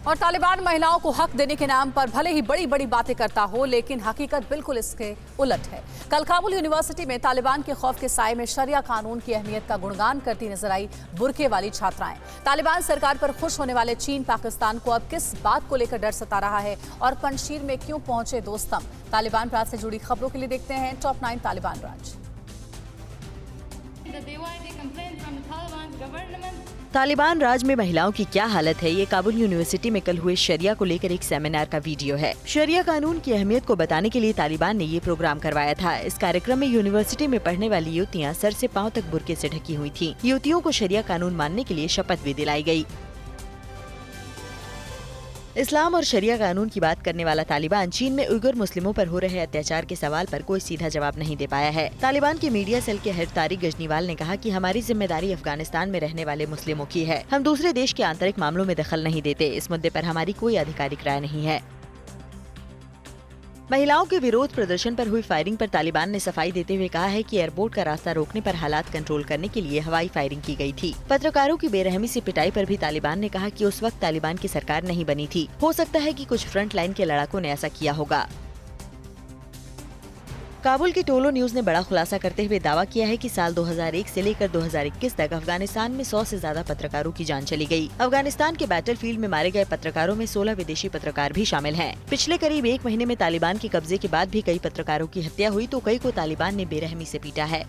और तालिबान महिलाओं को हक देने के नाम पर भले ही बड़ी बड़ी बातें करता हो, लेकिन हकीकत बिल्कुल इसके उलट है। कल काबुल यूनिवर्सिटी में तालिबान के खौफ के साए में शरिया कानून की अहमियत का गुणगान करती नजर आई बुर्के वाली छात्राएं। तालिबान सरकार पर खुश होने वाले चीन पाकिस्तान को अब किस बात को लेकर डर सता रहा है और पंजशीर में क्यों पहुंचे दोस्तम? तालिबान राज से जुड़ी खबरों के लिए देखते हैं टॉप 9 तालिबान राज। तालिबान राज में महिलाओं की क्या हालत है, ये काबुल यूनिवर्सिटी में कल हुए शरिया को लेकर एक सेमिनार का वीडियो है। शरिया कानून की अहमियत को बताने के लिए तालिबान ने ये प्रोग्राम करवाया था। इस कार्यक्रम में यूनिवर्सिटी में पढ़ने वाली युवतियां सर से पांव तक बुर्के से ढकी हुई थीं। युवतियों को शरिया कानून मानने के लिए शपथ भी दिलाई गई। इस्लाम और शरिया कानून की बात करने वाला तालिबान चीन में उइगर मुस्लिमों पर हो रहे अत्याचार के सवाल पर कोई सीधा जवाब नहीं दे पाया है। तालिबान के मीडिया सेल के हेड तारिक गजनीवाल ने कहा कि हमारी जिम्मेदारी अफगानिस्तान में रहने वाले मुस्लिमों की है। हम दूसरे देश के आंतरिक मामलों में दखल नहीं देते। इस मुद्दे पर हमारी कोई आधिकारिक राय नहीं है। महिलाओं के विरोध प्रदर्शन पर हुई फायरिंग पर तालिबान ने सफाई देते हुए कहा है कि एयरपोर्ट का रास्ता रोकने पर हालात कंट्रोल करने के लिए हवाई फायरिंग की गई थी। पत्रकारों की बेरहमी से पिटाई पर भी तालिबान ने कहा कि उस वक्त तालिबान की सरकार नहीं बनी थी। हो सकता है कि कुछ फ्रंट लाइन के लड़ाकों ने ऐसा किया होगा। काबुल की टोलो न्यूज ने बड़ा खुलासा करते हुए दावा किया है कि साल 2001 से लेकर 2021 तक अफगानिस्तान में 100 से ज्यादा पत्रकारों की जान चली गई। अफगानिस्तान के बैटलफील्ड में मारे गए पत्रकारों में 16 विदेशी पत्रकार भी शामिल हैं। पिछले करीब एक महीने में तालिबान के कब्जे के बाद भी कई पत्रकारों की हत्या हुई तो कई को तालिबान ने बेरहमी से पीटा है।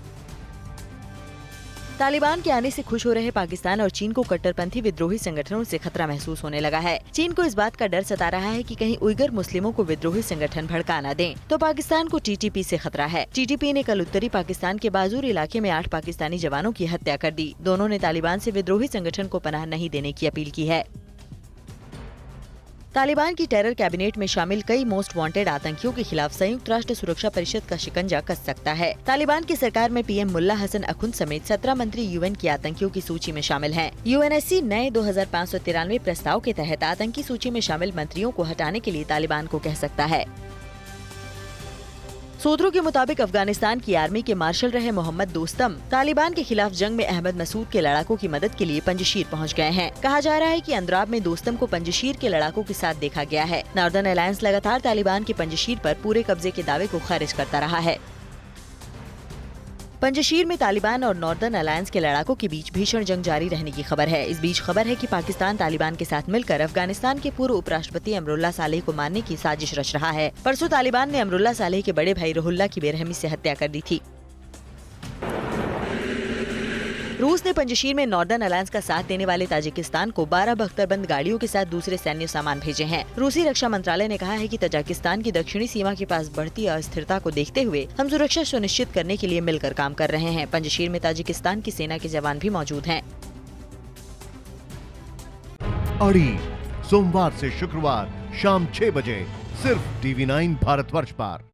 तालिबान के आने से खुश हो रहे पाकिस्तान और चीन को कट्टरपंथी विद्रोही संगठनों से खतरा महसूस होने लगा है। चीन को इस बात का डर सता रहा है कि कहीं उइगर मुस्लिमों को विद्रोही संगठन भड़का न दें, तो पाकिस्तान को टीटीपी से खतरा है। टीटीपी ने कल उत्तरी पाकिस्तान के बाजूर इलाके में 8 पाकिस्तानी जवानों की हत्या कर दी। दोनों ने तालिबान से विद्रोही संगठन को पनाह नहीं देने की अपील की है। तालिबान की टेरर कैबिनेट में शामिल कई मोस्ट वांटेड आतंकियों के खिलाफ संयुक्त राष्ट्र सुरक्षा परिषद का शिकंजा कस सकता है। तालिबान की सरकार में पीएम मुल्ला हसन अखुंद समेत 17 मंत्री यूएन के आतंकियों की सूची में शामिल हैं। यूएनएससी नए 2593 प्रस्ताव के तहत आतंकी सूची में शामिल मंत्रियों को हटाने के लिए तालिबान को कह सकता है। सूत्रों के मुताबिक अफगानिस्तान की आर्मी के मार्शल रहे मोहम्मद दोस्तम तालिबान के खिलाफ जंग में अहमद मसूद के लड़ाकों की मदद के लिए पंजशीर पहुंच गए हैं। कहा जा रहा है कि अंद्राब में दोस्तम को पंजशीर के लड़ाकों के साथ देखा गया है। नॉर्दर्न अलायंस लगातार तालिबान के पंजशीर पर पूरे कब्जे के दावे को खारिज करता रहा है। पंजशीर में तालिबान और नॉर्दर्न अलायंस के लड़ाकों के बीच भीषण जंग जारी रहने की खबर है। इस बीच खबर है कि पाकिस्तान तालिबान के साथ मिलकर अफगानिस्तान के पूर्व उपराष्ट्रपति अमरुल्लाह सालेह को मारने की साजिश रच रहा है। परसों तालिबान ने अमरुल्लाह सालेह के बड़े भाई रुहुल्लाह की बेरहमी से हत्या कर दी थी। रूस ने पंजशीर में नॉर्दर्न अलायंस का साथ देने वाले ताजिकिस्तान को 12 बख्तरबंद गाड़ियों के साथ दूसरे सैन्य सामान भेजे हैं। रूसी रक्षा मंत्रालय ने कहा है कि तजाकिस्तान की दक्षिणी सीमा के पास बढ़ती अस्थिरता को देखते हुए हम सुरक्षा सुनिश्चित करने के लिए मिलकर काम कर रहे हैं। पंजशीर में ताजिकिस्तान की सेना के जवान भी मौजूद हैं। अड़ी सोमवार से शुक्रवार शाम 6 बजे सिर्फ TV9 भारतवर्ष पर।